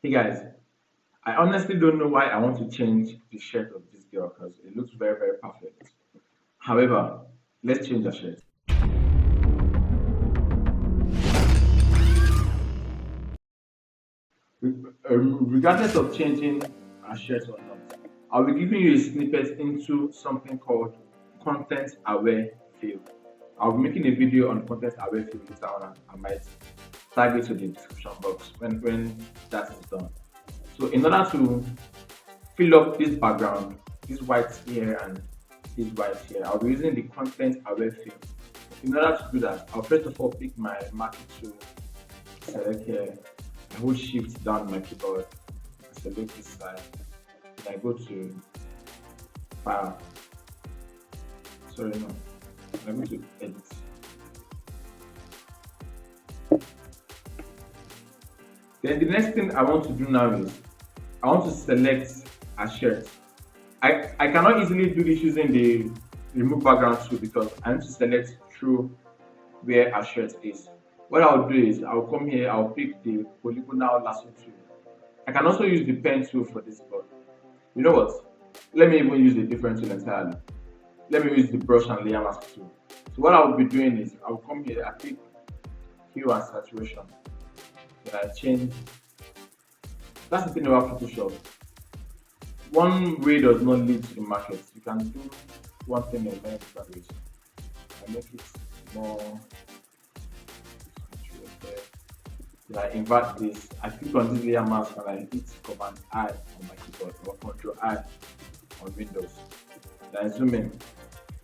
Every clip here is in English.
Hey guys, I honestly don't know why I want to change the shirt of this girl because it looks very, very perfect. However, let's change the shirt. Regardless of changing our shirt or not, I'll be giving you a snippet into something called content aware field. I'll be making a video on content aware field later on. I might tag it to the description box when that is done. So in order to fill up this background, this white here and this white here, I'll be using the content aware field. In order to do that, I'll first of all pick my marquee tool, select here, I hold shift down on my keyboard, I select this side, then I go to file, sorry no, I go to edit. Then the next thing I want to do now is I want to select a shirt. I cannot easily do this using the remove background tool because I need to select through where a shirt is. What I'll do is I'll come here, I'll pick the polygonal lasso tool. I can also use the pen tool for this, but you know what? Let me even use a different tool entirely. Let me use the brush and layer mask tool. So what I'll be doing is I'll come here, I pick hue and saturation. Then I change. That's the thing about Photoshop. One way does not lead to the market. You can do one thing in many different ways. I make it more saturated. Then I invert this. I click on this layer mask and I hit Command I on my keyboard or Control I on Windows. Then I zoom in.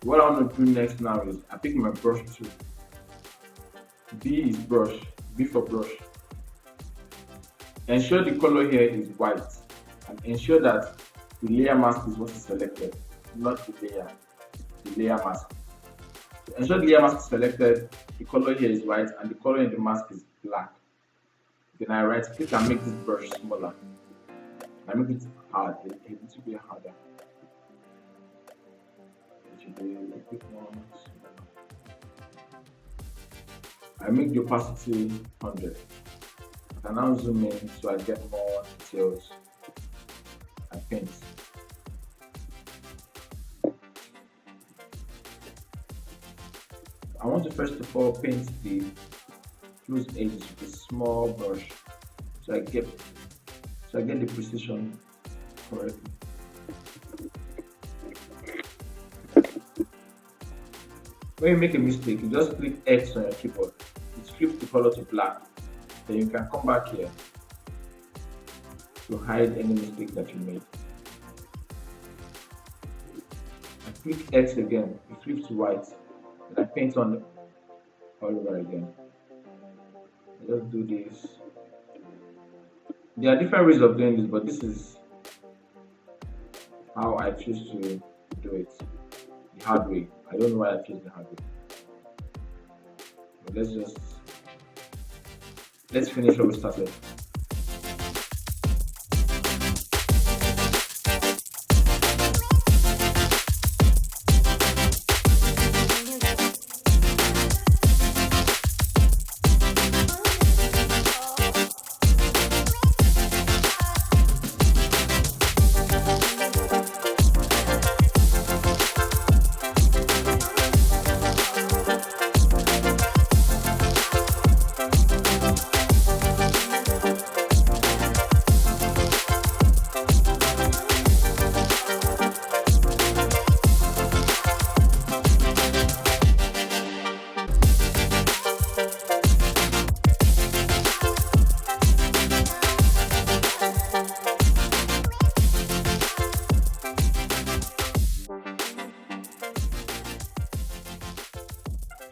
What I want to do next now is I pick my brush tool. B is brush. B for brush. Ensure the color here is white and ensure that the layer mask is what is selected, not the layer mask. So ensure the layer mask is selected, the color here is white and the color in the mask is black. Then I right click and make this brush smaller. I make it hard, a little bit harder. It should be a bit more smaller. I make the opacity 100. I can now zoom in so I get more details and paint. I want to first of all paint the close edges with a small brush so I get the precision correctly. When you make a mistake, you just click X on your keyboard. It flips the color to black. Then you can come back here to hide any mistake that you made. I click X again, it flips to white. Then I paint on all over again. I just do this. There are different ways of doing this, but this is how I choose to do it. The hard way. I don't know why I choose the hard way. But let's finish what we started.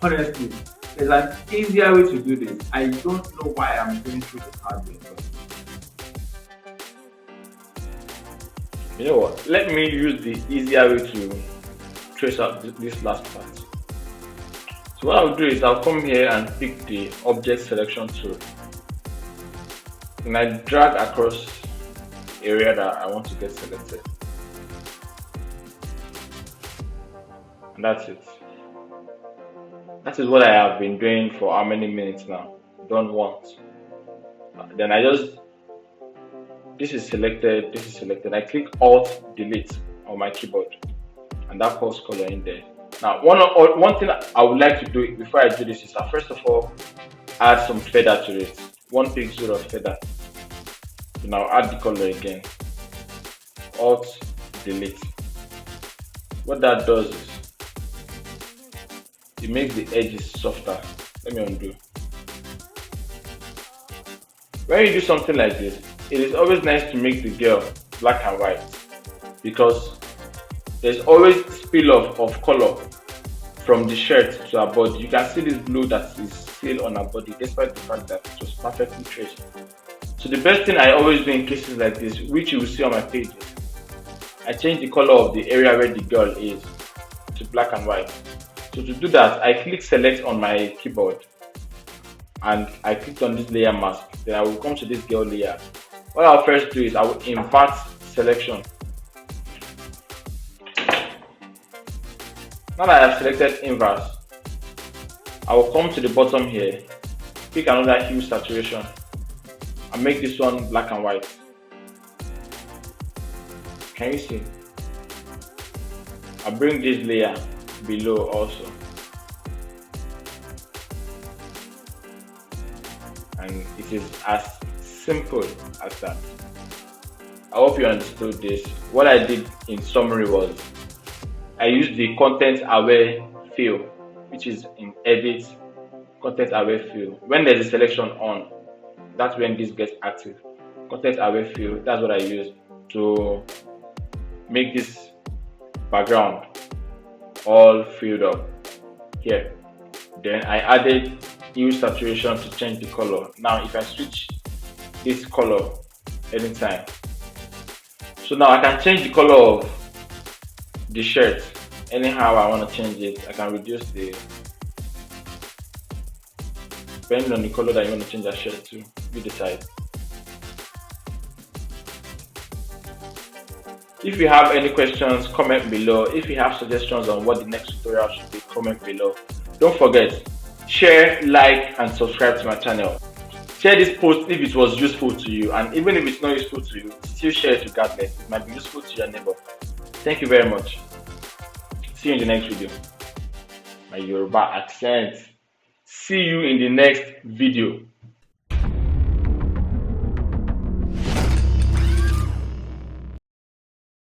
Honestly, there's an easier way to do this. I don't know why I'm going through the hard way. But you know what? Let me use the easier way to trace out this last part. So what I'll do is I'll come here and pick the object selection tool. And I drag across the area that I want to get selected. And that's it. That is what I have been doing for how many minutes now? Done once. Then I just this is selected, this is selected. I click Alt Delete on my keyboard, and that pulse color in there. Now, one thing I would like to do before I do this is first of all add some feather to it. 1 pixel of feather. So now add the color again. Alt Delete. What that does is it makes the edges softer. Let me undo. When you do something like this, it is always nice to make the girl black and white, because there's always spill off of color from the shirt to her body. You can see this blue that is still on her body, despite the fact that it was perfectly traced. So the best thing I always do in cases like this, which you will see on my page, is I change the color of the area where the girl is to black and white. So to do that, I click select on my keyboard and I clicked on this layer mask. Then I will come to this girl layer. What I'll first do is I will invert selection. Now that I have selected inverse, I will come to the bottom here, pick another hue saturation and make this one black and white. Can you see? I'll bring this layer below also. And it is as simple as that. I hope you understood this. What I did in summary was I used the content aware fill, which is in edit, content aware fill. When there's a selection on, that's when this gets active. Content aware fill, that's what I use to make this background all filled up here. Then I added hue saturation to change the color. Now if I switch this color anytime, so now I can change the color of the shirt anyhow I want to change it. I can reduce the, depending on the color that you want to change that shirt to, you decide. If you have any questions, comment below. If you have suggestions on what the next tutorial should be, comment below. Don't forget, share, like and subscribe to my channel. Share this post if it was useful to you, and even if it's not useful to you, still share it regardless. It might be useful to your neighbor. Thank you very much. See you in the next video. My Yoruba accent. See you in the next video.